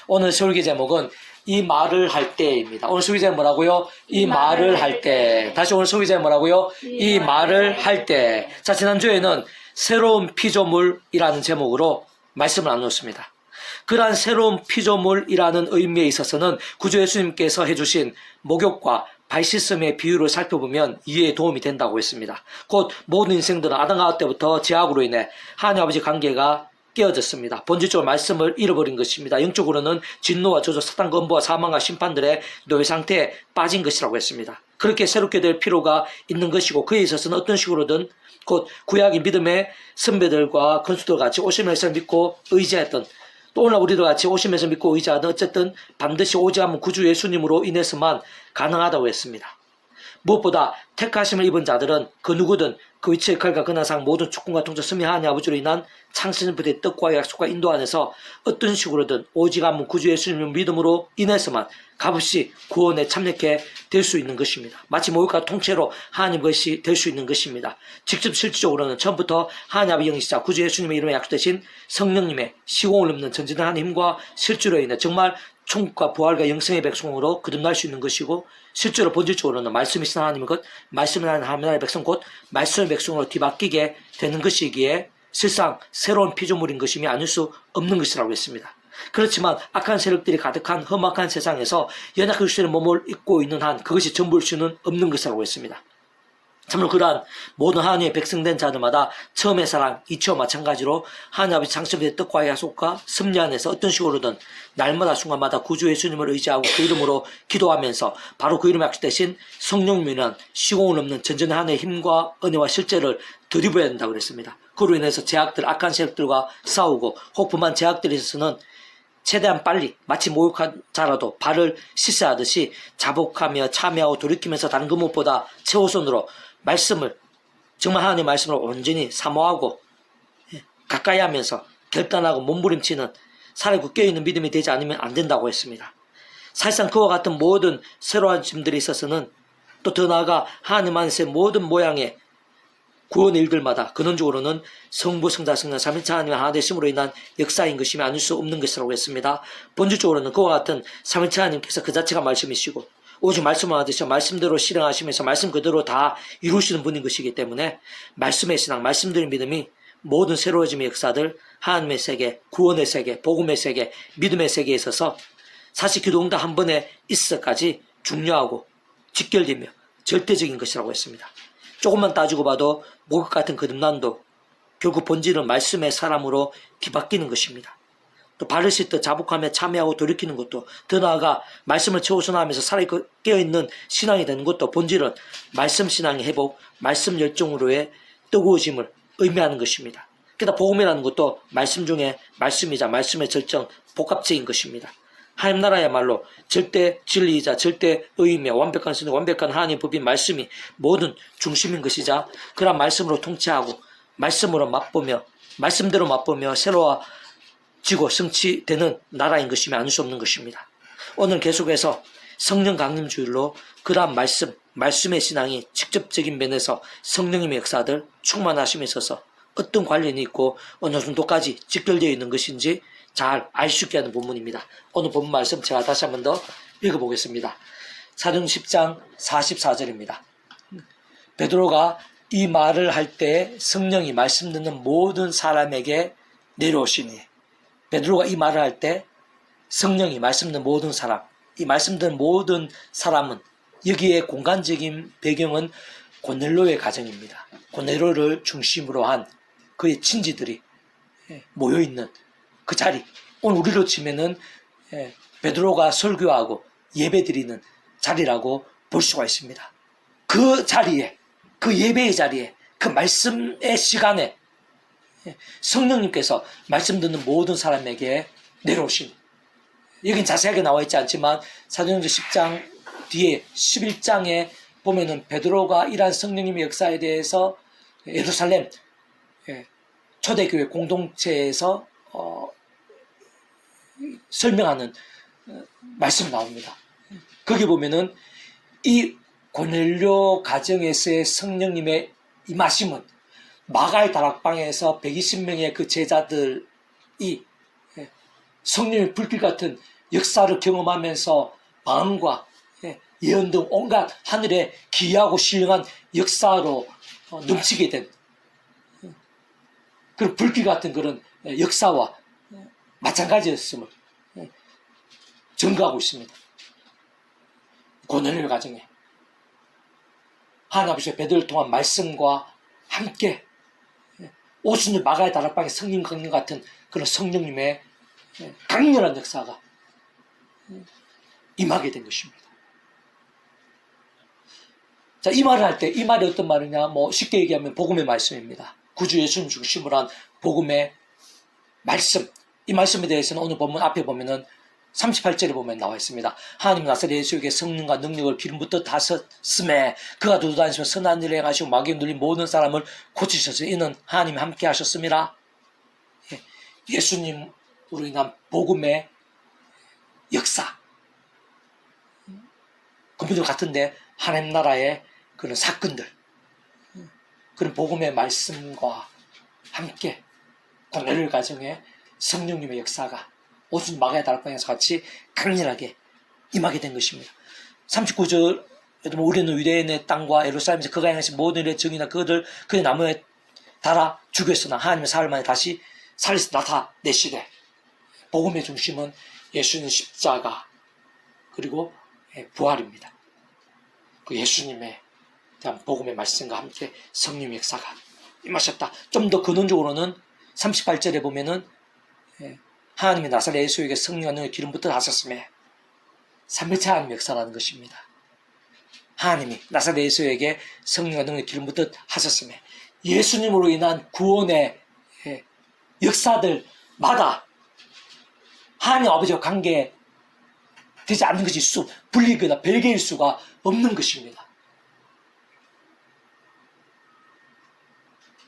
오늘 설교 제목은 이 말을 할 때입니다. 오늘 설교 제목 뭐라고요? 이 말을 할 때. 다시 오늘 설교 제목 뭐라고요? 이 말을 할 때. 자, 지난주에는 새로운 피조물이라는 제목으로 말씀을 나누었습니다. 그러한 새로운 피조물이라는 의미에 있어서는 구주 예수님께서 해주신 목욕과 발 씻음의 비유를 살펴보면 이해에 도움이 된다고 했습니다. 곧 모든 인생들은 아담 하와 때부터 죄악으로 인해 하나님 아버지 관계가 깨어졌습니다. 본질적으로 말씀을 잃어버린 것입니다. 영적으로는 진노와 저주, 사탄 건부와 사망과 심판들의 노예 상태에 빠진 것이라고 했습니다. 그렇게 새롭게 될 필요가 있는 것이고, 그에 있어서는 어떤 식으로든 곧 구약의 믿음의 선배들과 건수들 같이 오심에서 믿고 의지했던, 또 오늘 우리도 같이 오심에서 믿고 의지하던, 어쨌든 반드시 오직하면 구주 예수님으로 인해서만 가능하다고 했습니다. 무엇보다 택하심을 입은 자들은 그 누구든 그 위치의 칼과 근한상 모든 축군과 통제 스미 하나님 아버지로 인한 창세전부터의 뜻과 약속과 인도 안에서 어떤 식으로든 오직하면 구주 예수님의 믿음으로 인해서만 값없이 구원에 참여하게 될 수 있는 것입니다. 마치 목욕과 통째로 하나님 것이 될 수 있는 것입니다. 직접 실질적으로는 처음부터 하나님 아버지 영이시자 구주 예수님의 이름에 약속되신 성령님의 시공을 넘는 전진한 힘과 실주로 인해 정말 천국과 부활과 영생의 백성으로 거듭날 수 있는 것이고, 실제로 본질적으로는 말씀이신 하나님의 것, 말씀을 하는 하나님의 백성, 곧 말씀의 백성으로 뒤바뀌게 되는 것이기에 실상 새로운 피조물인 것임이 아닐 수 없는 것이라고 했습니다. 그렇지만 악한 세력들이 가득한 험악한 세상에서 연약한 그리스도의 몸을 입고 있는 한 그것이 전부일 수는 없는 것이라고 했습니다. 참으로 그러한 모든 하나님의 백성된 자들마다 처음의 사랑, 이치와 마찬가지로 하나님 아버지 창세부의 뜻과 약속과 섭리 안에서 어떤 식으로든 날마다 순간마다 구주 예수님을 의지하고 그 이름으로 기도하면서 바로 그 이름에 약속되신 성령님이란 시공을 넘는 전전의 하나님의 힘과 은혜와 실제를 드리워야 된다고 그랬습니다. 그로 인해서 제약들, 악한 세력들과 싸우고 혹분만 제약들에 있어서는 최대한 빨리 마치 목욕한 자라도 발을 씻어야 하듯이 자복하며 참여하고 돌이키면서 다른 그 무엇보다 최우선으로 말씀을, 정말 하나님의 말씀을 온전히 사모하고 가까이 하면서 결단하고 몸부림치는 살에 굳게있는 믿음이 되지 않으면 안 된다고 했습니다. 사실상 그와 같은 모든 새로운 짐들에 있어서는 또 더 나아가 하나님 안에서의 모든 모양의 구원의 일들마다 근원적으로는 성부, 성자, 성령, 삼위일체 하나님의 하나 되심으로 인한 역사인 것이며 아닐 수 없는 것이라고 했습니다. 본질적으로는 그와 같은 삼위일체 하나님께서 그 자체가 말씀이시고 오직 말씀을 하듯이 말씀대로 실행하시면서 말씀 그대로 다 이루시는 분인 것이기 때문에 말씀의 신앙, 말씀드린 믿음이 모든 새로워짐의 역사들, 하나님의 세계, 구원의 세계, 복음의 세계, 믿음의 세계에 있어서 사실 기도응답 한 번에 있어까지 중요하고 직결되며 절대적인 것이라고 했습니다. 조금만 따지고 봐도 목욕 같은 거듭남도 결국 본질은 말씀의 사람으로 뒤바뀌는 것입니다. 또 발을 씻듯 자복하며 참여하고 돌이키는 것도, 더 나아가 말씀을 최우선하면서 살아 깨어있는 신앙이 되는 것도 본질은 말씀 신앙의 회복, 말씀 열정으로의 뜨거워짐을 의미하는 것입니다. 게다가 복음이라는 것도 말씀 중에 말씀이자 말씀의 절정, 복합체인 것입니다. 하나님 나라야말로 절대 진리이자 절대 의이며 완벽한 선생, 완벽한 하나님의 법인 말씀이 모든 중심인 것이자 그런 말씀으로 통치하고 말씀으로 맛보며 말씀대로 맛보며 새로워지고 성취되는 나라인 것이며 아닐 수 없는 것입니다. 오늘 계속해서 성령 강림주일로 그러한 말씀의 신앙이 직접적인 면에서 성령님의 역사들 충만하심에 있어서 어떤 관련이 있고 어느 정도까지 직결되어 있는 것인지 잘 알 수 있게 하는 본문입니다. 오늘 본문 말씀 제가 다시 한 번 더 읽어보겠습니다. 사도행 10장 44절입니다. 베드로가 이 말을 할 때 성령이 말씀 듣는 모든 사람에게 내려오시니, 베드로가 이 말을 할 때 성령이 말씀 듣는 모든 사람, 이 말씀 듣는 모든 사람은 여기에 공간적인 배경은 고넬로의 가정입니다. 고넬로를 중심으로 한 그의 친지들이 모여있는 그 자리, 오늘 우리로 치면은 베드로가 설교하고 예배드리는 자리라고 볼 수가 있습니다. 그 자리에, 그 예배의 자리에, 그 말씀의 시간에 성령님께서 말씀 듣는 모든 사람에게 내려오신, 여긴 자세하게 나와 있지 않지만 사도행전 10장 뒤에 11장에 보면은 베드로가 이러한 성령님의 역사에 대해서 예루살렘 초대교회 공동체에서 설명하는 말씀 나옵니다. 거기 보면은 이 고넬료 가정에서의 성령님의 임하심은 마가의 다락방에서 120명의 그 제자들이 성령의 불길 같은 역사를 경험하면서 마음과 예언 등 온갖 하늘의 기이하고 신령한 역사로 넘치게 된 그런 불길 같은 그런 역사와 마찬가지였음을 증거하고 있습니다. 고넬료 가정에 하나님 아버지의 베드로를 통한 말씀과 함께 오순절 마가의 다락방의 성령 강림 같은 그런 성령님의 강렬한 역사가 임하게 된 것입니다. 자, 이 말을 할 때 이 말이 어떤 말이냐? 쉽게 얘기하면 복음의 말씀입니다. 구주 예수님 중심으로 한 복음의 말씀. 이 말씀에 대해서는 오늘 본문 앞에 보면은 38절에 보면 나와 있습니다. 하나님 나사렛 예수에게 성령과 능력을 기름 붓듯 하셨음에 그가 도도다니시며 선한 일을 행하시고 마귀에 눌린 모든 사람을 고치셨으니 이는 하나님이 함께 하셨습니다. 예수님으로 인한 복음의 역사. 그분들 같은데 하나님 나라의 그런 사건들, 그런 복음의 말씀과 함께 고넬료 가정에 성령님의 역사가 오순 마가의 다락방에서 같이 강렬하게 임하게 된 것입니다. 39절 우리는 유대인의 땅과 예루살렘에서 그가 행하신 모든 일의 증인이나 그들 그의 나무에 달아 죽였으나 하나님의 사흘 만에 다시 살리서 나타내시되 복음의 중심은 예수님 십자가 그리고 부활입니다. 그 예수님의 대한 복음의 말씀과 함께 성령의 역사가 임하셨다. 좀 더 근원적으로는 38절에 보면은 하나님이 나사렛 예수에게 성령과 능력을 기름 붓듯 하셨음에 삼위일체 하나님의 역사라는 것입니다. 하나님이 나사렛 예수에게 성령과 능력을 기름 붓듯 하셨음에 예수님으로 인한 구원의 역사들마다 하나님 아버지와 관계 되지 않는 것이 분리거나 별개일 수가 없는 것입니다.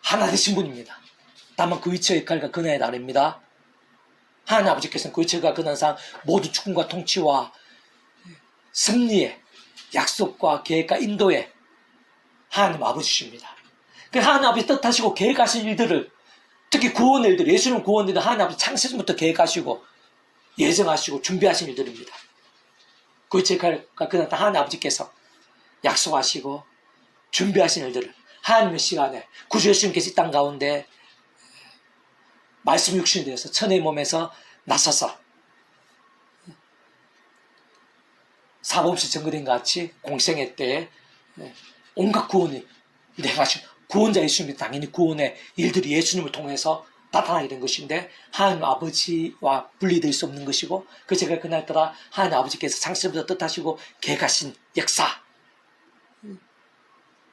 하나 되신 분입니다. 다만 그 위치의 역할과 근원에 다릅니다. 하나님 아버지께서는 그 위치가 근원상 모든 주권과 통치와 승리의 약속과 계획과 인도의 하나님 아버지십니다. 그 하나님 아버지 뜻하시고 계획하신 일들을 특히 구원의 일들, 예수님 구원의 일들 하나님 아버지 창세전부터 계획하시고 예정하시고 준비하신 일들입니다. 그 위치의 역할과 근원 하나님 아버지께서 약속하시고 준비하신 일들을 하나님의 시간에 구주 예수님께서 이 땅 가운데 말씀 육신이 되어서 천의 몸에서 나서서 사복음서 증거된 것 같이 공생애 때에 온갖 구원을 행하신 구원자 예수님이 당연히 구원의 일들이 예수님을 통해서 나타나게 된 것인데 하나님 아버지와 분리될 수 없는 것이고 그 제가 그날따라 하나님 아버지께서 창세부터 뜻하시고 계획하신 역사.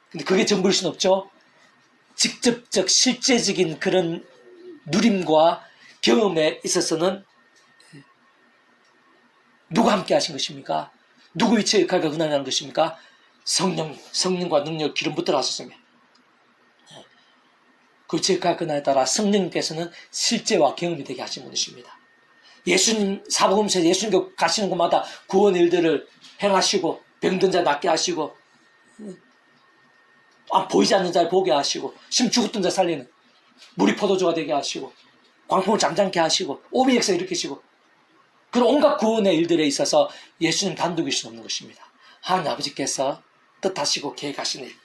근데 그게 전부일 수는 없죠. 직접적 실제적인 그런 누림과 경험에 있어서는 누가 함께 하신 것입니까? 누구 위치의 역할과 근원이라는 것입니까? 성령과 능력 기름 붓들어 하셨으며 그 위치의 역할과 근원에 따라 성령님께서는 실제와 경험이 되게 하신 분이십니다. 예수님 사복음서에 예수님께 가시는 곳마다 구원 일들을 행하시고 병든 자 낫게 하시고 보이지 않는 자를 보게 하시고 심 죽었던 자 살리는 물이 포도주가 되게 하시고 광풍을 잠잠케 하시고 오미 역사 일으키시고 그런 온갖 구원의 일들에 있어서 예수님 단독일 수는 없는 것입니다. 하나님 아버지께서 뜻하시고 계획하신 일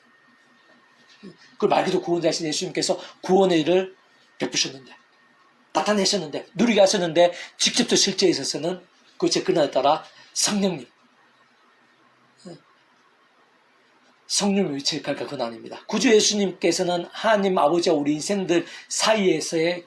그 말 그대로 구원자이신 예수님께서 구원의 일을 베푸셨는데 나타내셨는데 누리게 하셨는데 직접적 실제에 있어서는 그 제 근원에 따라 성령님의 위치의 역할과 근원입니다. 구주 예수님께서는 하나님 아버지와 우리 인생들 사이에서의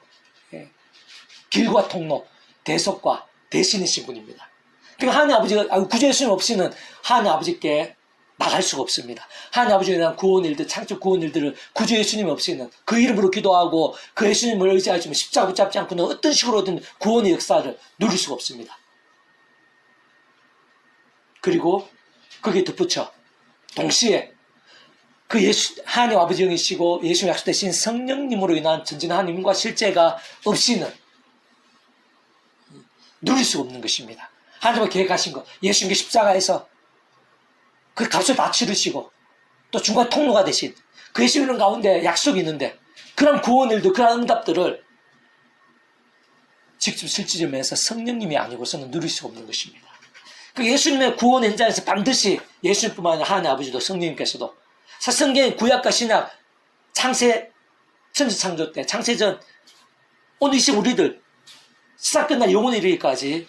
길과 통로, 대속과 대신이신 분입니다. 그러니까 하나님 아버지가 구주 예수님 없이는 하나님 아버지께 나갈 수가 없습니다. 하나님 아버지에 대한 구원 일들, 창조 구원 일들을 구주 예수님 없이는 그 이름으로 기도하고 그 예수님을 의지하지만 십자가 붙잡지 않고는 어떤 식으로든 구원의 역사를 누릴 수가 없습니다. 그리고 거기에 덧붙여 동시에 그 하나님 아버지 영이시고 예수님 약속되신 성령님으로 인한 전진 하나님과 실제가 없이는 누릴 수가 없는 것입니다. 하나님의 계획하신 것, 예수님께 십자가에서 그 값을 다 치르시고 또 중간 통로가 되신 그 예수님 가운데 약속이 있는데 그런 구원 일들, 그런 응답들을 직접 실질적으로 성령님이 아니고서는 누릴 수 없는 것입니다. 그 예수님의 구원 현장에서 반드시 예수님뿐만 아니라 하나님 아버지도 성령님께서도 성경의 구약과 신약 창세 천지창조 때 창세전 오늘 이 시간 우리들 시작 끝날 영원히 이르기까지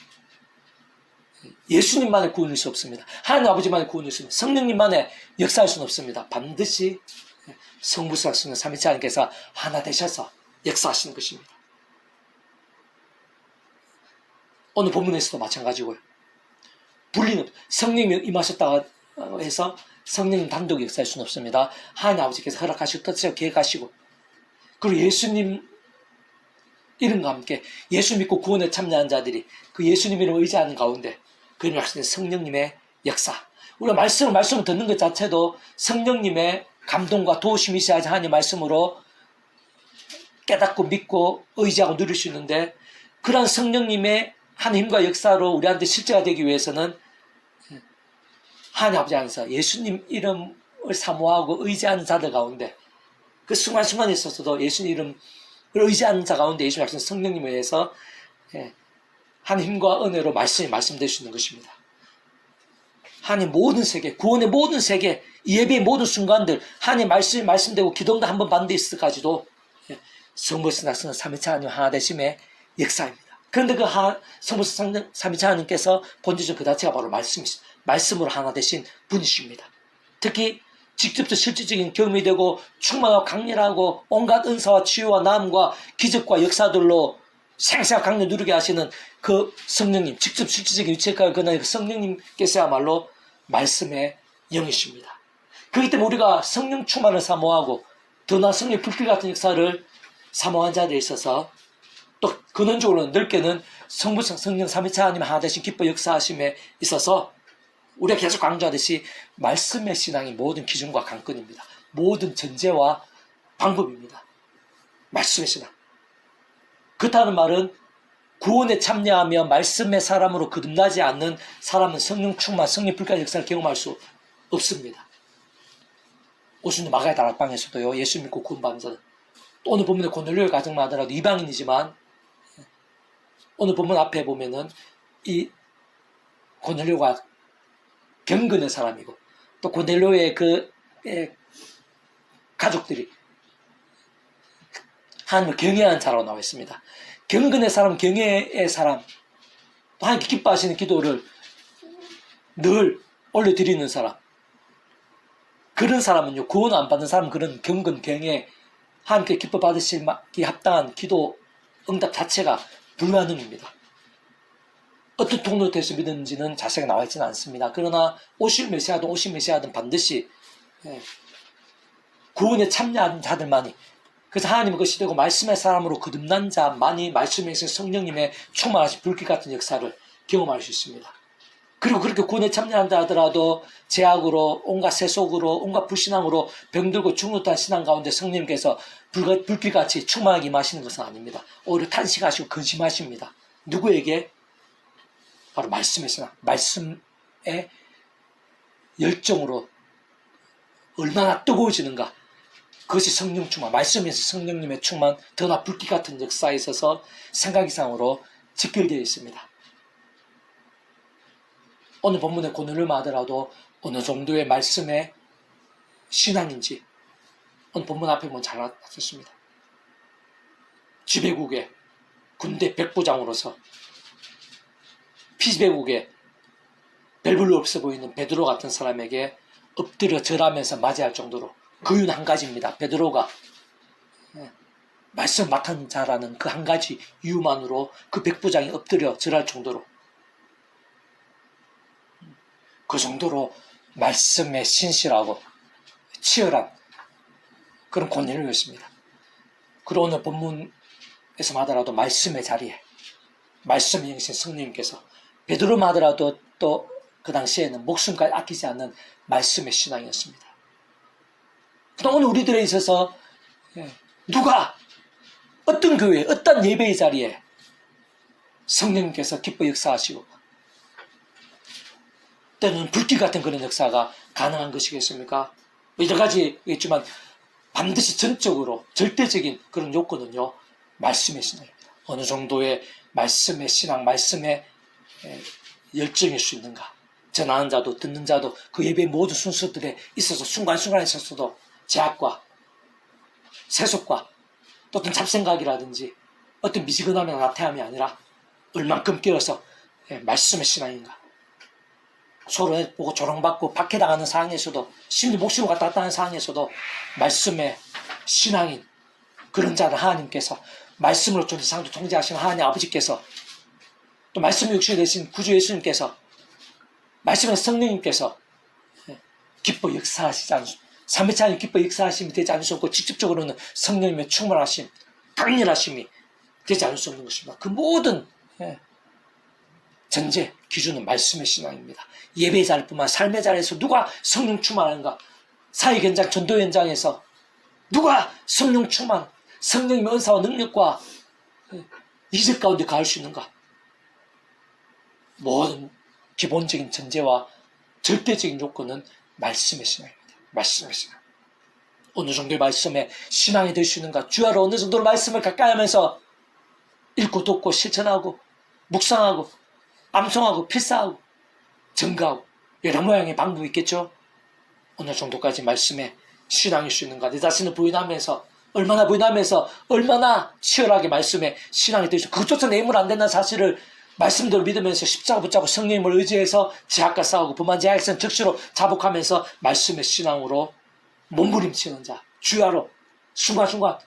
예수님만의 구원일 수 없습니다. 하나님 아버지만의 구원일 수 없습니다. 성령님만의 역사할 수는 없습니다. 반드시 성부성 성령 삼위일체 하나님께서 하나 되셔서 역사하시는 것입니다. 오늘 본문에서도 마찬가지고요. 분리는 성령님이 임하셨다고 해서 성령님 단독 역사할 수는 없습니다. 하나님 아버지께서 허락하시고 뜻하시고 계획하시고 그리고 예수님 이름과 함께 예수 믿고 구원에 참여한 자들이 그 예수님 이름을 의지하는 가운데 그 약속된 성령님의 역사. 우리가 말씀을 듣는 것 자체도 성령님의 감동과 도우심이 있어야지 하나님 말씀으로 깨닫고 믿고 의지하고 누릴 수 있는데 그러한 성령님의 하나님과 역사로 우리한테 실제가 되기 위해서는 하나님 아버지 안에서 예수님 이름을 사모하고 의지하는 자들 가운데 그 순간순간에 있어서도 예수님 이름을 의지하는 자 가운데 예수님 약속 성령님에 의해서 하나님과 은혜로 말씀될 수 있는 것입니다. 하나님 모든 세계, 구원의 모든 세계, 예배의 모든 순간들, 하나님 말씀이 말씀되고 기도가 한번 받는 데 있을까지도 성부성 성령 삼위일체 하나님 하나 되심의 역사입니다. 그런데 그 성부성 삼위일체 하나님께서 본질적 그 자체가 바로 말씀으로 하나 되신 분이십니다. 특히 직접적 실질적인 경험이 되고 충만하고 강렬하고 온갖 은사와 치유와 나음과 기적과 역사들로 생생하게 강렬 누리게 하시는 그 성령님, 직접 실질적인 위치가 그날 그 성령님께서야말로 말씀의 영이십니다. 그렇기 때문에 우리가 성령 충만을 사모하고 더 나아 성령 불길 같은 역사를 사모한 자들에 있어서 또 근원적으로 넓게는 성부성 성령 삼위일체 하나님 하나 되신 기뻐 역사하심에 있어서 우리가 계속 강조하듯이 말씀의 신앙이 모든 기준과 관건입니다. 모든 전제와 방법입니다. 말씀의 신앙. 그렇다는 말은 구원에 참여하며 말씀의 사람으로 거듭나지 않는 사람은 성령 충만, 성령 불가의 역사를 경험할 수 없습니다. 오순도 마가의 다락방에서도요, 예수 믿고 구원받는 자들. 또 오늘 본문의 고넬료의 가정만 하더라도 이방인이지만 오늘 본문 앞에 보면은 이 고넬료가 경건의 사람이고 또 고넬료의 그 가족들이 하나님을 경외하는 자라고 나와 있습니다. 경건의 사람, 경외의 사람, 또 하나님 기뻐하시는 기도를 늘 올려드리는 사람. 그런 사람은요, 구원 안 받는 사람은 그런 경건, 경외, 하나님께 기뻐 받으시기 합당한 기도 응답 자체가 불가능입니다. 어떤 통로로 돼서 믿는지는 자세하게 나와 있지는 않습니다. 그러나 오실 메시아든 반드시 구원에 참여하는 자들만이, 그래서 하나님은 그 시대고 말씀의 사람으로 거듭난 자만이 말씀에 있는 성령님의 충만하신 불길 같은 역사를 경험할 수 있습니다. 그리고 그렇게 구원에 참여한다 하더라도 제약으로, 온갖 세속으로, 온갖 불신앙으로 병들고 죽는 듯한 신앙 가운데 성령님께서 불길같이 충만하게 임하시는 것은 아닙니다. 오히려 탄식하시고 근심하십니다. 누구에게? 바로 말씀의 신앙, 말씀의 열정으로 얼마나 뜨거워지는가. 그것이 성령 충만, 말씀에서 성령님의 충만, 더나 불길 같은 역사에 있어서 생각 이상으로 직결되어 있습니다. 오늘 본문의 고넬료만 하더라도 어느 정도의 말씀의 신앙인지 오늘 본문 앞에 보면 잘 나왔습니다. 지배국의 군대 백부장으로서 피지배국의 별볼로 없어 보이는 베드로 같은 사람에게 엎드려 절하면서 맞이할 정도로 그 이유는 한 가지입니다. 베드로가 말씀 맡은 자라는 그 한 가지 이유만으로 그 백부장이 엎드려 절할 정도로, 그 정도로 말씀에 신실하고 치열한 그런 고넬료였습니다. 그리고 오늘 본문에서 하더라도 말씀의 자리에 말씀의 영이신 성령님께서 베드로만 하더라도 또 그 당시에는 목숨까지 아끼지 않는 말씀의 신앙이었습니다. 그러나 오늘 우리들에 있어서 누가 어떤 교회, 어떤 예배의 자리에 성령님께서 기뻐 역사하시고 때는 불길 같은 그런 역사가 가능한 것이겠습니까? 여러 가지 있지만 반드시 전적으로 절대적인 그런 요건은요, 말씀의 신앙입니다. 어느 정도의 말씀의 신앙, 말씀의 열정일 수 있는가? 전하는 자도 듣는 자도 그 예배의 모든 순서들에 있어서 순간순간에 있어서도 제약과 세속과 또 어떤 잡생각이라든지 어떤 미지근함이나 나태함이 아니라 얼만큼 깨어서 말씀의 신앙인가? 서로 보고 조롱받고 박해당하는 상황에서도 심지어 목숨을 갖다 하는 상황에서도 말씀의 신앙인 그런 자를 하나님께서 말씀으로 전 세상도 통제하시는 하나님 아버지께서 또 말씀의 육신이 되신 구주 예수님께서 말씀의 성령님께서 기뻐 역사하시지 않으시고 삼위체 하나님 기뻐 역사하심이 되지 않을 수 없고 직접적으로는 성령님의 충만하심 강렬하심이 되지 않을 수 없는 것입니다. 그 모든 전제 기준은 말씀의 신앙입니다. 예배의 자리뿐만 삶의 자리에서 누가 성령 충만한가? 사회 현장 전도 현장에서 누가 성령 충만 성령님의 은사와 능력과 이적 가운데 가할 수 있는가? 모든 기본적인 전제와 절대적인 요건은 말씀의 신앙입니다. 말씀의 신앙. 어느 정도의 말씀에 신앙이 될 수 있는가? 주야로 어느 정도로 말씀을 가까이 하면서 읽고 듣고 실천하고 묵상하고 암송하고 필사하고 증가하고 여러 모양의 방법이 있겠죠. 어느 정도까지 말씀에 신앙일 수 있는가? 내 자신을 부인하면서 얼마나 치열하게 말씀에 신앙이 되죠. 그것조차 내 힘으로 안 된다는 사실을 말씀대로 믿으면서 십자가 붙잡고 성령님을 의지해서 제약과 싸우고 범한 제약에서는 즉시로 자복하면서 말씀의 신앙으로 몸부림치는 자, 주야로 순간순간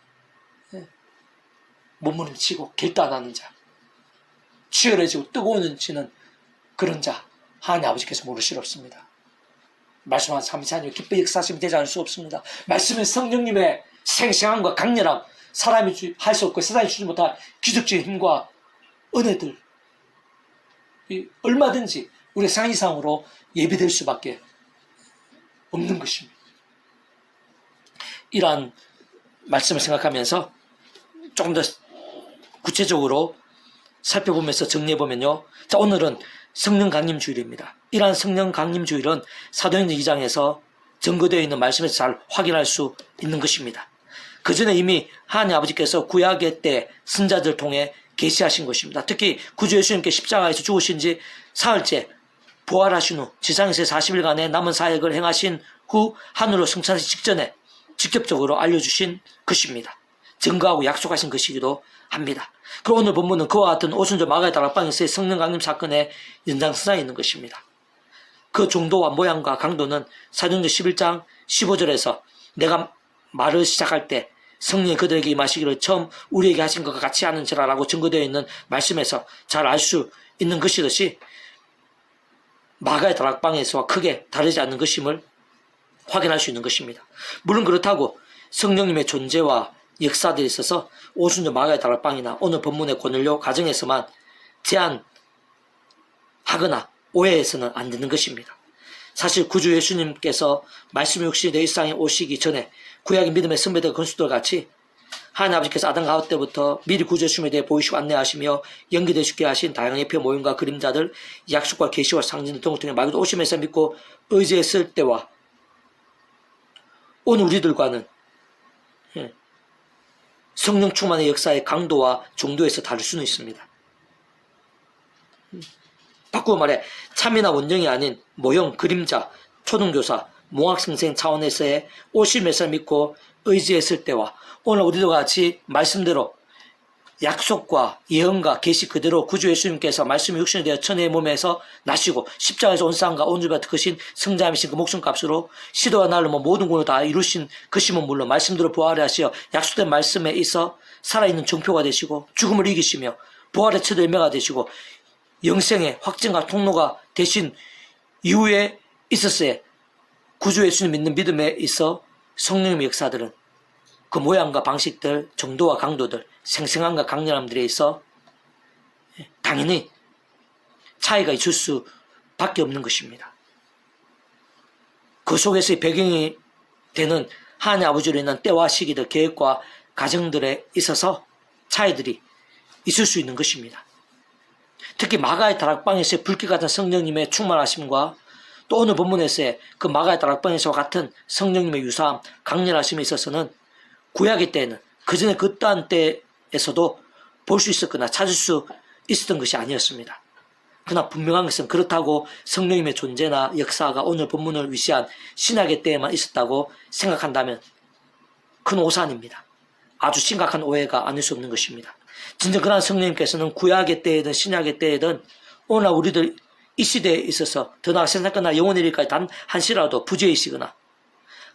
몸부림치고 결단하는 자, 치열해지고 뜨거워지는 그런 자 하나님 아버지께서 모르실 없습니다. 말씀한 삼위체 하나님 기뻐 역사하시면 되지 않을 수 없습니다. 말씀은 성령님의 생생함과 강렬함, 사람이 할 수 없고 세상이 주지 못할 기적적인 힘과 은혜들 얼마든지 우리 상상 이상으로 예비될 수밖에 없는 것입니다. 이러한 말씀을 생각하면서 조금 더 구체적으로 살펴보면서 정리해보면요. 자, 오늘은 성령 강림 주일입니다. 이러한 성령 강림 주일은 사도행전 2장에서 증거되어 있는 말씀에서 잘 확인할 수 있는 것입니다. 그 전에 이미 하나님 아버지께서 구약의 때 선자들 통해 계시하신 것입니다. 특히 구주 예수님께 십자가에서 죽으신 지 사흘째 부활하신 후 지상에서 40일간의 남은 사역을 행하신 후 하늘로 승천하기 직전에 직접적으로 알려주신 것입니다. 증거하고 약속하신 것이기도 합니다. 그리고 오늘 본문은 그와 같은 오순절 마가의 다락방에서의 성령 강림 사건의 연장선상에 있는 것입니다. 그 정도와 모양과 강도는 사도행전 11장 15절에서 내가 말을 시작할 때 성령이 그들에게 임하시기를 처음 우리에게 하신 것과 같이 하는지라라고 증거되어 있는 말씀에서 잘 알 수 있는 것이듯이 마가의 다락방에서와 크게 다르지 않는 것임을 확인할 수 있는 것입니다. 물론 그렇다고 성령님의 존재와 역사들이 있어서 오순절 마가의 다락방이나 오늘 본문의 고넬료 가정에서만 제한하거나 오해해서는 안 되는 것입니다. 사실 구주 예수님께서 말씀의 육신이 내 일상에 오시기 전에 구약의 믿음의 선배들 건수들 같이 하나님 아버지께서 아담과 하와 때부터 미리 구주 예수님에 대해 보이시고 안내하시며 연기되시게 하신 다양한 예표 모임과 그림자들, 약속과 계시와 상징 등을 통해 마귀도 오심에서 믿고 의지했을 때와 오늘 우리들과는 성령 충만의 역사의 강도와 정도에서 다를 수는 있습니다. 바꾸어 말해 참이나 원령이 아닌 모형, 그림자, 초등교사, 몽학생생 차원에서의 오심에서 믿고 의지했을 때와 오늘 우리들과 같이 말씀대로 약속과 예언과 계시 그대로 구주 예수님께서 말씀이 육신이 되어 천의 몸에서 나시고 십자가에서 온 사람과 온 주가 크신 성자이신 그 목숨값으로 시도와 날로 모든 군을 다 이루신 그심은 물론 말씀대로 부활을 하시어 약속된 말씀에 있어 살아있는 정표가 되시고 죽음을 이기시며 부활의 첫 열매가 되시고 영생의 확증과 통로가 되신 이후에 있었어요. 구주 예수님 믿는 믿음에 있어 성령님의 역사들은 그 모양과 방식들, 정도와 강도들, 생생함과 강렬함들에 있어 당연히 차이가 있을 수밖에 없는 것입니다. 그 속에서의 배경이 되는 하나님 아버지로 인한 때와 시기들, 계획과 가정들에 있어서 차이들이 있을 수 있는 것입니다. 특히 마가의 다락방에서의 불길 같은 성령님의 충만하심과 또 오늘 본문에서의 그 마가의 다락방에서와 같은 성령님의 유사함, 강렬하심에 있어서는 구약의 때에는 그 전에 그떠한 때에서도 볼 수 있었거나 찾을 수 있었던 것이 아니었습니다. 그러나 분명한 것은 그렇다고 성령님의 존재나 역사가 오늘 본문을 위시한 신약의 때에만 있었다고 생각한다면 큰 오산입니다. 아주 심각한 오해가 아닐 수 없는 것입니다. 진정 그러한 성령님께서는 구약의 때에든 신약의 때에든 오늘날 우리들 이 시대에 있어서 더 나아 세상 끝나 영원의 일까지 단 한시라도 부재이시거나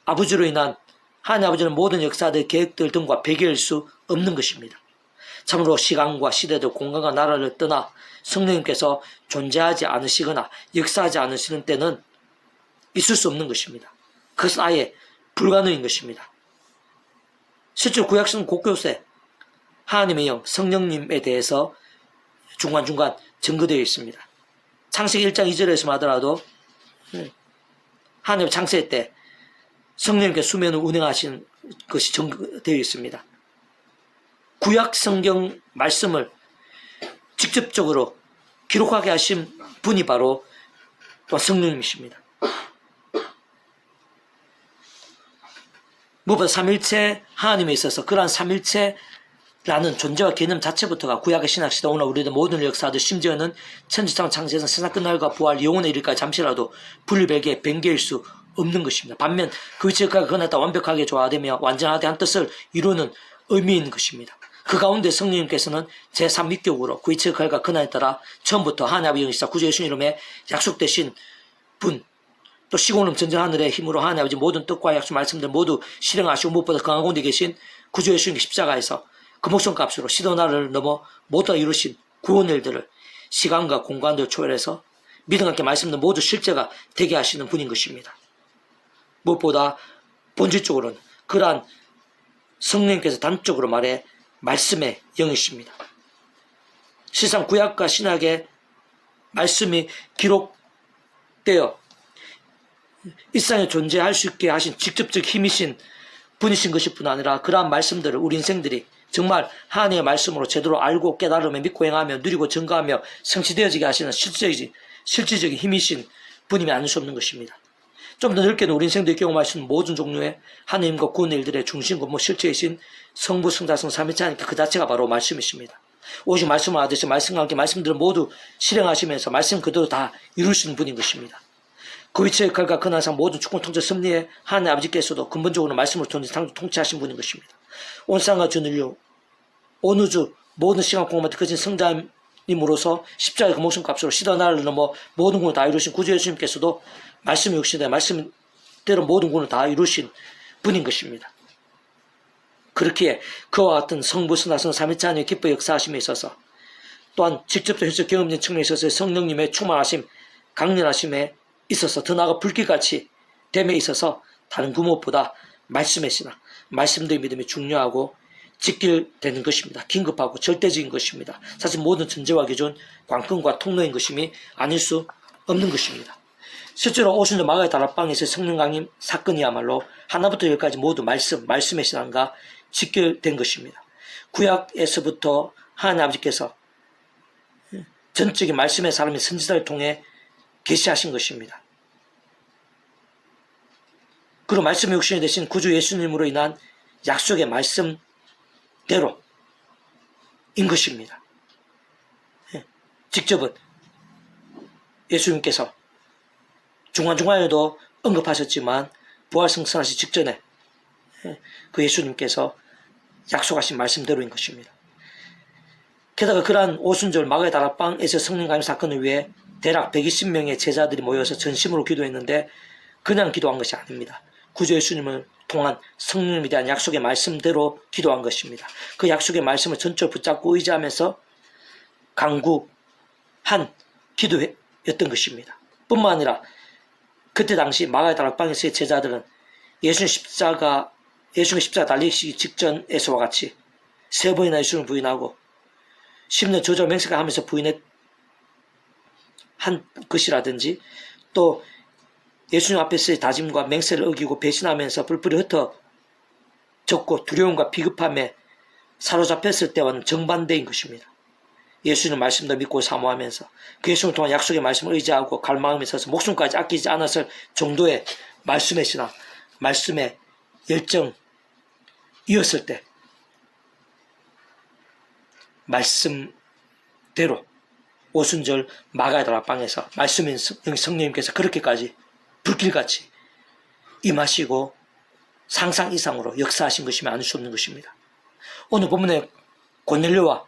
아버지로 인한 하나님 아버지는 모든 역사들, 계획들 등과 배교일 수 없는 것입니다. 참으로 시간과 시대들, 공간과 나라를 떠나 성령님께서 존재하지 않으시거나 역사하지 않으시는 때는 있을 수 없는 것입니다. 그것은 아예 불가능인 것입니다. 실제로 구약성 곳곳에 하나님의 영, 성령님에 대해서 중간중간 증거되어 있습니다. 창세기 1장 2절에서 하더라도 하나님 창세 때 성령님께 수면을 운행하신 것이 증거되어 있습니다. 구약 성경 말씀을 직접적으로 기록하게 하신 분이 바로 또 성령님이십니다. 무엇보다 삼일체 하나님에 있어서 그러한 삼일체라는 존재와 개념 자체부터가 구약의 신학시대 오늘 우리들 모든 역사들 심지어는 천지창 창세에서 세상 끝날과 부활 영혼의 이르기까지 잠시라도 분리별개의 변개일 수 없는 것입니다. 반면 그 위치가 그날따라 완벽하게 조화되며 완전하게 한 뜻을 이루는 의미인 것입니다. 그 가운데 성령님께서는 제3위격으로 그 위치의 결과 그날에 따라 처음부터 하나님 아버지 영이시사 구주 예수 이름에 약속되신 분, 또 시공름 전전 하늘의 힘으로 하나님 아버지 모든 뜻과 약속 말씀들 모두 실행하시고 무엇보다 강한 곳에 계신 구주 예수님 십자가에서 그 목숨값으로 시도나를 넘어 모두 이루신 구원의 일들을 시간과 공간을 초월해서 믿음과 함께 말씀들 모두 실제가 되게 하시는 분인 것입니다. 무엇보다 본질적으로는 그러한 성령님께서 단적으로 말해 말씀의 영이십니다. 실상 구약과 신약의 말씀이 기록되어 일상에 존재할 수 있게 하신 직접적 힘이신 분이신 것일 뿐 아니라 그러한 말씀들을 우리 인생들이 정말 하나님의 말씀으로 제대로 알고 깨달으며 믿고 행하며 누리고 증거하며 성취되어지게 하시는 실질적인 힘이신 분임이 아닐 수 없는 것입니다. 좀 더 넓게는 우리 인생들이 경험할 수 있는 모든 종류의 하나님과 구원의 일들의 중심과 실체이신 성부, 성자성, 삼위체 하나님께 그 자체가 바로 말씀이십니다. 오직 말씀을 하듯이 말씀과 함께 말씀들을 모두 실행하시면서 말씀 그대로 다 이루시는 분인 것입니다. 그 위치의 결과 그날상 모든 주권 통제 섭리의 하나님 아버지께서도 근본적으로 말씀을 통해 통치하신 분인 것입니다. 온 세상과 전 인류, 온 우주, 모든 시간 공간에 거진 성자님으로서 십자가의 그 목숨값으로 시대 나라를 넘어 모든 군을 다 이루신 구주 예수님께서도 말씀이 역시나 말씀대로 모든 군을 다 이루신 분인 것입니다. 그렇기에 그와 같은 성부, 성자성, 삼위체 하나님의 기뻐 역사하심에 있어서 또한 직접적 현실 경험적인 측면에 있어서 성령님의 충만하심, 강렬하심에 있어서 더 나아가 불길같이 됨에 있어서 다른 그 무엇보다 말씀의 신앙, 말씀대의 믿음이 중요하고 직결되는 것입니다. 긴급하고 절대적인 것입니다. 사실 모든 전제와 기준, 관건과 통로인 것임이 아닐 수 없는 것입니다. 실제로 오순절 마가의 다락방에서 성령 강림 사건이야말로 하나부터 열까지 모두 말씀의 신앙과 직결된 것입니다. 구약에서부터 하나님 아버지께서 전적인 말씀의 사람인 선지자를 통해 계시하신 것입니다. 그리고 말씀의 육신이 되신 구주 예수님으로 인한 약속의 말씀대로인 것입니다. 직접은 예수님께서 중간중간에도 언급하셨지만 부활 승천하시 직전에 그 예수님께서 약속하신 말씀대로인 것입니다. 게다가 그러한 오순절 마가의 다락방에서 성령 강림 사건을 위해 대략 120명의 제자들이 모여서 전심으로 기도했는데 그냥 기도한 것이 아닙니다. 구주 예수님을 통한 성령님에 대한 약속의 말씀대로 기도한 것입니다. 그 약속의 말씀을 전적으로 붙잡고 의지하면서 강구한 기도였던 것입니다. 뿐만 아니라 그때 당시 마가의 다락방에서의 제자들은 예수님 십자가 달리시기 직전에서와 같이 3번이나 예수님을 부인하고 10년 저절 맹세가 하면서 부인한 것이라든지 또 예수님 앞에서의 다짐과 맹세를 어기고 배신하면서 뿔뿔이 흩어졌고 두려움과 비급함에 사로잡혔을 때와는 정반대인 것입니다. 예수님 말씀도 믿고 사모하면서 그 예수님을 통한 약속의 말씀을 의지하고 갈망하며 있어서 목숨까지 아끼지 않았을 정도의 말씀의 신앙, 말씀의 열정이었을 때 말씀대로 대로 오순절 마가의 다락방에서 말씀인 성령님께서 그렇게까지 불길같이 임하시고 상상 이상으로 역사하신 것이면 아닐 수 없는 것입니다. 오늘 본문에 고넬료와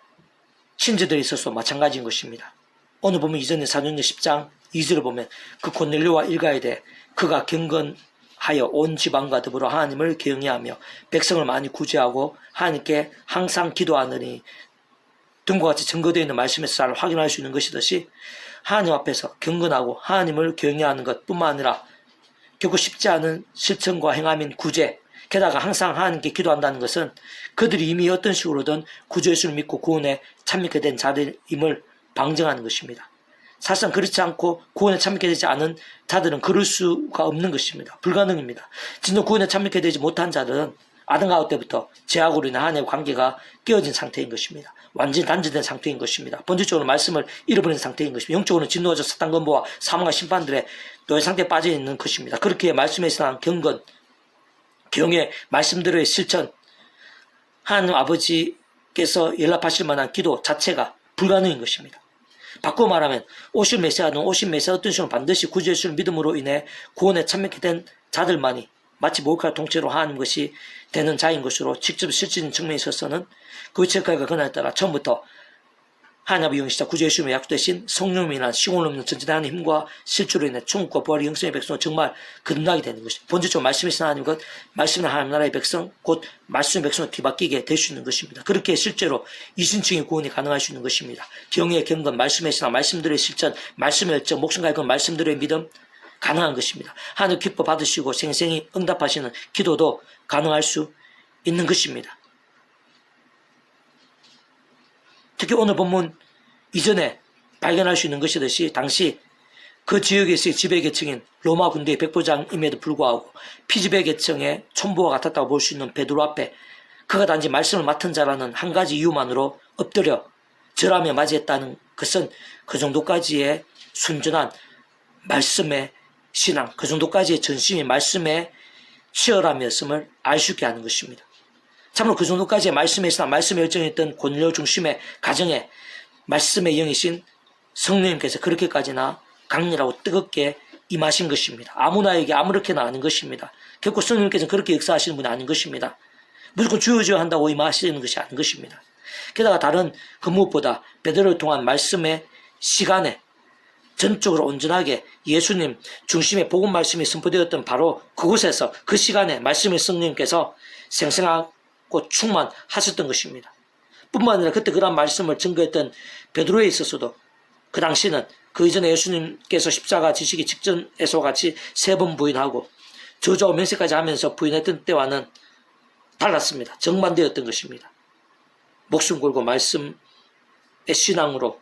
친지들이 있어서 마찬가지인 것입니다. 오늘 보면 이전에 사도행전 10장 2절을 보면 그 고넬료와 일가에 대해 그가 경건하여 온 지방과 더불어 하나님을 경외하며 백성을 많이 구제하고 하나님께 항상 기도하느니 등과 같이 증거되어 있는 말씀에서 잘 확인할 수 있는 것이듯이 하나님 앞에서 경건하고 하나님을 경외하는 것뿐만 아니라 결국 쉽지 않은 실천과 행함인 구제, 게다가 항상 하나님께 기도한다는 것은 그들이 이미 어떤 식으로든 구주 예수를 믿고 구원에 참여하게 된 자들임을 방증하는 것입니다. 사실상 그렇지 않고 구원에 참여하게 되지 않은 자들은 그럴 수가 없는 것입니다. 불가능입니다. 진정 구원에 참여하게 되지 못한 자들은 아담과 하와 때부터 죄악으로 인한 하나님의 관계가 깨어진 상태인 것입니다. 완전히 단절된 상태인 것입니다. 본질적으로 말씀을 잃어버린 상태인 것입니다. 영적으로는 진노하자 사탄 건보와 사망과 심판들의 노예 상태에 빠져 있는 것입니다. 그렇게 말씀에 대한 경건, 경외, 말씀대로의 실천, 하나님 아버지께서 연락하실 만한 기도 자체가 불가능인 것입니다. 바꾸어 말하면 오실 메시아는 오신 메시아 어떤 식으로 반드시 구주 예수를 믿음으로 인해 구원에 참여하게 된 자들만이 마치 목욕할 통째로 하는 것이 되는 자인 것으로 직접 실질적인 측면에 있어서는 그 체크가 그날에 따라 처음부터 하나님의 영이시자 구주 예수님의 약속되신 성령님이란 시공을 없는 전지대하는 힘과 실주로 인해 천국과 부활의 영성의 백성은 정말 거듭나게 되는 것입니다. 본질적으로 말씀이신 하나님 것, 말씀은 하나님 나라의 백성, 곧 말씀의 백성을 뒤바뀌게 될 수 있는 것입니다. 그렇게 실제로 이신층의 구원이 가능할 수 있는 것입니다. 경외, 경건, 말씀의 신앙, 말씀들의 실천, 말씀의 열정, 목숨과 그 말씀들의 믿음 가능한 것입니다. 하나님 기뻐 받으시고 생생히 응답하시는 기도도 가능할 수 있는 것입니다. 특히 오늘 본문 이전에 발견할 수 있는 것이듯이 당시 그 지역에서의 지배계층인 로마 군대의 백부장임에도 불구하고 피지배계층의 촌부와 같았다고 볼 수 있는 베드로 앞에 그가 단지 말씀을 맡은 자라는 한 가지 이유만으로 엎드려 절하며 맞이했다는 것은 그 정도까지의 순전한 말씀의 신앙, 그 정도까지의 전심이 말씀의 치열함이었음을 알 수 있게 하는 것입니다. 참으로 그 정도까지의 말씀의 신앙, 말씀의 열정이 있던 고넬료 중심의 가정에 말씀의 영이신 성령님께서 그렇게까지나 강렬하고 뜨겁게 임하신 것입니다. 아무나에게 아무렇게나 아닌 것입니다. 결코 성령님께서는 그렇게 역사하시는 분이 아닌 것입니다. 무조건 주어져야 한다고 임하시는 것이 아닌 것입니다. 게다가 다른 그 무엇보다 베드로를 통한 말씀의 시간에 전적으로 온전하게 예수님 중심의 복음 말씀이 선포되었던 바로 그곳에서 그 시간에 말씀의 성령님께서 생생하고 충만하셨던 것입니다. 뿐만 아니라 그때 그런 말씀을 증거했던 베드로에 있어서도 그 당시는 그 이전에 예수님께서 십자가 지시기 직전에서 같이 3번 부인하고 저주와 맹세까지 하면서 부인했던 때와는 달랐습니다. 정반대였던 것입니다. 목숨 걸고 말씀의 신앙으로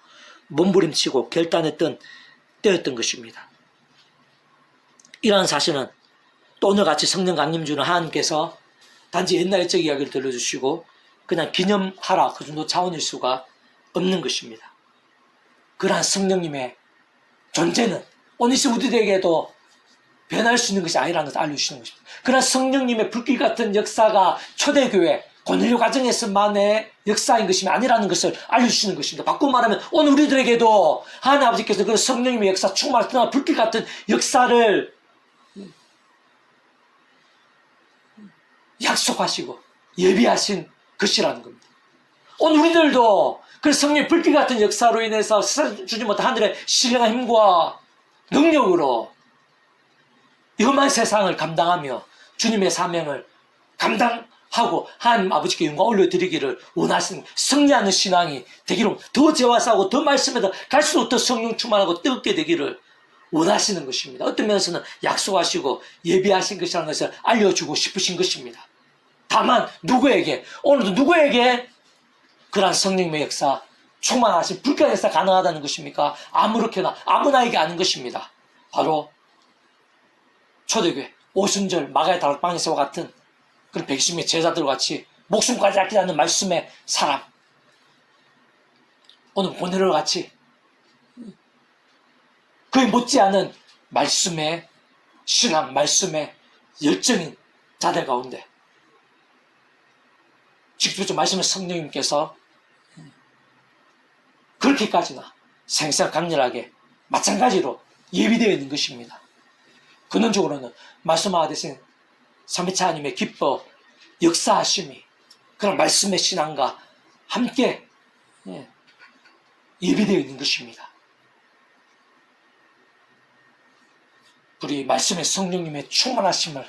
몸부림치고 결단했던 때였던 것입니다. 이러한 사실은 또 오늘같이 성령 강림 주는 하나님께서 단지 옛날 옛적 이야기를 들려주시고 그냥 기념하라 그 정도 차원일 수가 없는 것입니다. 그러한 성령님의 존재는 오늘 우리들에게도 변할 수 있는 것이 아니라는 것을 알려주시는 것입니다. 그러한 성령님의 불길 같은 역사가 초대교회 고넬료 가정에서만의 역사인 것이 아니라는 것을 알려주시는 것입니다. 바꾸고 말하면 오늘 우리들에게도 하나님 아버지께서 그런 성령님의 역사 충만한 불길 같은 역사를 약속하시고 예비하신 것이라는 겁니다. 오늘 우리들도 그 성령의 불길 같은 역사로 인해서 주지 못한 하늘의 신령한 힘과 능력으로 험한 세상을 감당하며 주님의 사명을 감당하고 하나님 아버지께 영광 올려드리기를 원하시는 승리하는 신앙이 되기를, 더 죄와 싸우고 더 말씀에다 갈수록 더 성령 충만하고 뜨겁게 되기를 원하시는 것입니다. 어떤 면에서는 약속하시고 예비하신 것이라는 것을 알려주고 싶으신 것입니다. 다만 누구에게, 오늘도 누구에게 그러한 성령의 역사, 충만하신 불길한 역사 가능하다는 것입니까? 아무렇게나 아무나에게 아는 것입니다. 바로 초대교회 오순절 마가의 다락방에서와 같은 그런 백심의 제자들과 같이 목숨까지 아끼지 않는 말씀의 사람, 오늘 고넬료와 같이 그에 못지않은 말씀의 신앙, 말씀의 열정인 자들 가운데 직접적으로 말씀의 성령님께서 그 그렇게까지나 생생 강렬하게 마찬가지로 예비되어 있는 것입니다. 근원적으로는 말씀하신 삼위차 하나님의 기뻐 역사하심이 그런 말씀의 신앙과 함께 예비되어 있는 것입니다. 우리 말씀의 성령님의 충만하심을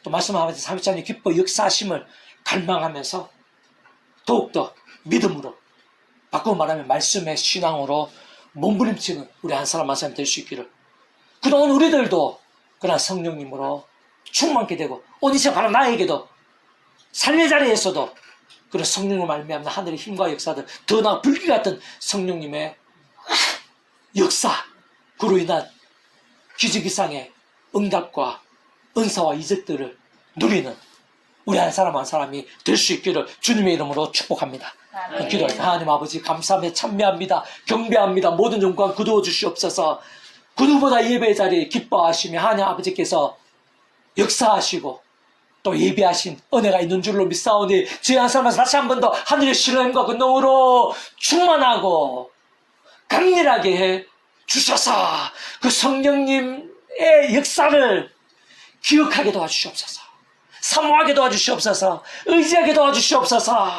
또 말씀하신 삼위차 하나님의 기뻐 역사하심을 갈망하면서 더욱더 믿음으로 바꾸고 말하면 말씀의 신앙으로 몸부림치는 우리 한 사람 한 사람 될 수 있기를. 그동안 우리들도 그런 성령님으로 충만케 되고 오늘 이 바로 나에게도 삶의 자리에서도 그런 성령으로 말미암는 하늘의 힘과 역사들 더 나아 불길 같은 성령님의 역사 그로 인한 기적이상의 응답과 은사와 이적들을 누리는 우리 한 사람 한 사람이 될 수 있기를 주님의 이름으로 축복합니다. 기도합니다. 하나님 아버지 감사하며 찬미합니다. 경배합니다. 모든 영광 거두어 주시옵소서. 그 누구보다 예배의 자리에 기뻐하시며 하나님 아버지께서 역사하시고 또 예비하신 은혜가 있는 줄로 믿사오니 저희 한 사람에서 다시 한 번 더 하늘의 신뢰함과 그 능으로 충만하고 강렬하게 해 주셔서 그 성령님의 역사를 기억하게 도와주시옵소서. 사모하게 도와주시옵소서. 의지하게 도와주시옵소서.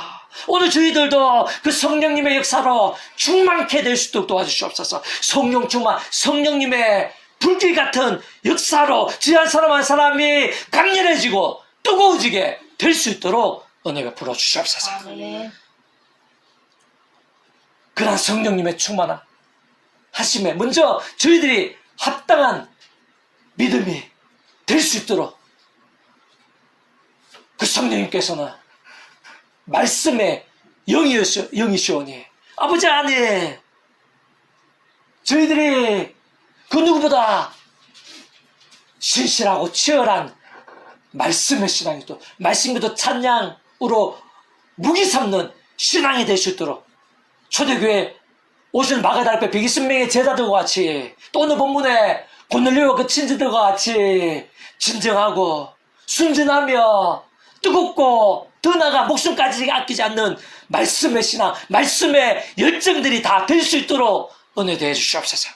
오늘 저희들도 그 성령님의 역사로 충만케 될 수 있도록 도와주시옵소서. 성령 충만, 성령님의 불길 같은 역사로 저희 한 사람 한 사람이 강렬해지고 뜨거워지게 될 수 있도록 은혜 베풀어 주시옵소서. 그러한 성령님의 충만한 하심에 먼저 저희들이 합당한 믿음이 될 수 있도록 그 성령님께서는 말씀의 영이시오니 아버지 안에 저희들이 그 누구보다 신실하고 치열한 말씀의 신앙이 또 말씀과도 찬양으로 무기 삼는 신앙이 될 수 있도록 초대교회 오신 마가다락배 120명의 제자들과 같이 또 오늘 본문에 고넬료와 그 친지들과 같이 진정하고 순진하며 뜨겁고 더 나아가 목숨까지 아끼지 않는 말씀의 신앙, 말씀의 열정들이 다 될 수 있도록 은혜 대해 주시옵소서.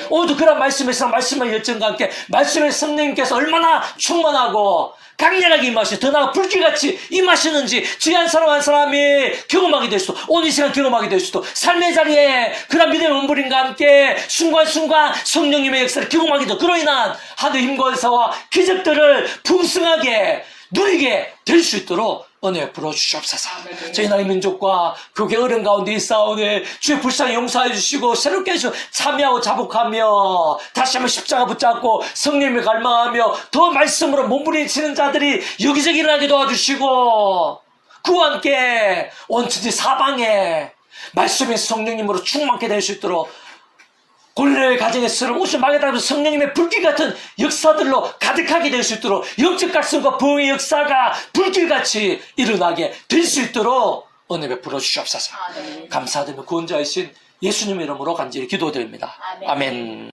오늘도 그런 말씀의 신앙, 말씀의 열정과 함께 말씀의 성령님께서 얼마나 충만하고 강렬하게 임하시고 더 나아가 불길같이 임하시는지 저희 한 사람 한 사람이 경험하게 될 수도 오늘 이 시간 경험하게 될 수도 삶의 자리에 그런 믿음의 몸부림과 함께 순간순간 성령님의 역사를 경험하게 되고 그로 인한 하늘의 힘과 은사와 기적들을 풍성하게 누리게 될 수 있도록 은혜 부어주시옵소서. 저희 나라의 민족과 교회 어려운 가운데 있사오니 주의 불쌍히 용서해 주시고 새롭게 해주시고 참여하고 자복하며 다시 한번 십자가 붙잡고 성령님을 갈망하며 더 말씀으로 몸부림치는 자들이 여기저기 일어나게 도와주시고 그와 함께 온 천지 사방에 말씀의 성령님으로 충만케 될 수 있도록 고넬료의 가정에 새로운 오신 마가다락배 성령님의 불길 같은 역사들로 가득하게 될 수 있도록 영적 각성과 부흥의 역사가 불길같이 일어나게 될 수 있도록 은혜 베풀어 주시옵소서. 감사드리며 구원자이신 예수님의 이름으로 간절히 기도드립니다. 아멘.